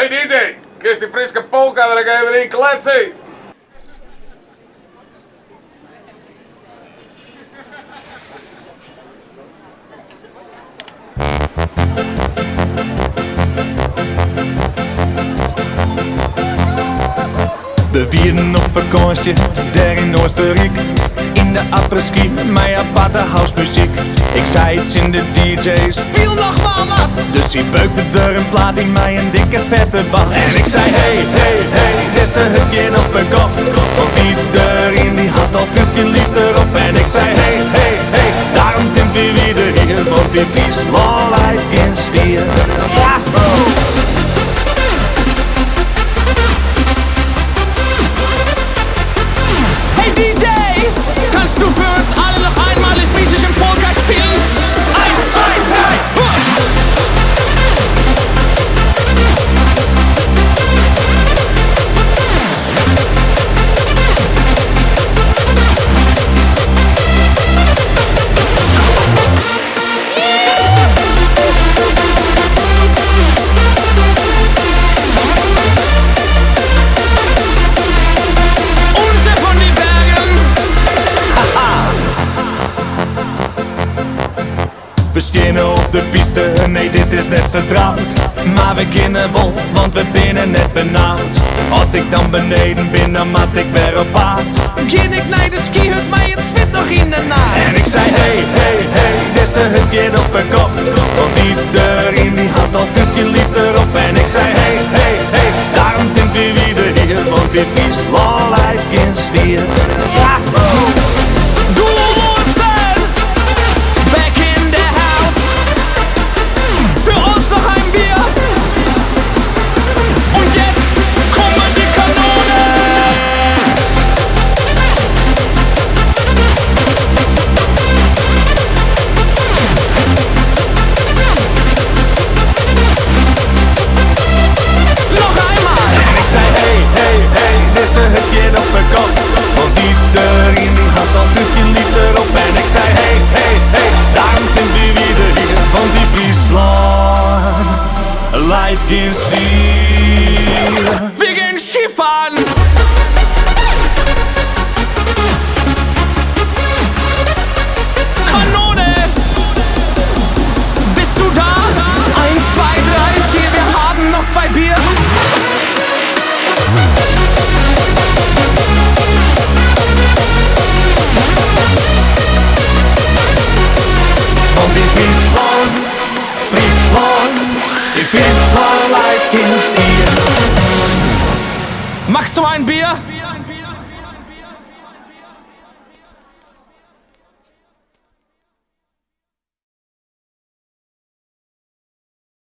Hey DJ, kist die friske polka er ik even in kletsen. We vierden op vakantie, daar in Oostenrijk. In de apres-ski, mijn aparte housemuziek. Ik zei iets in de DJ, speel nog maar wat. Dus hij beukte er een plaat in mij, een dikke vette bas. En ik zei hey, dit is een hupje op mijn kop. Want iedereen die had al 15 liter op. En ik zei hey, daarom zijn we weer hier. Want die Friesland lijkt geen stier. Ja, Hey DJ, kannst du für uns alle noch einmal den friesischen Polka spielen? 1, 2, 3, we stenen op de piste, nee dit is net vertrouwd. Maar we kennen wel, want we binnen net benauwd. Als ik dan beneden ben, dan mat ik weer op paard. Ging ik naar de skihut, maar het zit nog in de naad. En ik zei hey, dit is een hupje op mijn kop. Want iedereen die had al 15 liter op. En ik zei hey, daarom zijn we weer hier. Want die Friesland lijkt geen stier. Ja, für uns noch ein Bier. Und jetzt kommen die Kanonen. Noch einmal. En ik zei hey, dit is een hupje op mijn kop. Want iedereen die had al 15 liter op. En ik zei hey, daarom zijn we weer hier. Want die Friesland lijkt geen stier. Wir gehen Skifahren. Kanone. Bist du da? 1, 2, 3, 4, wir haben noch 2 Bier. Want die Friesland, die Friesland lijkt geen stier. Magst du ein Bier?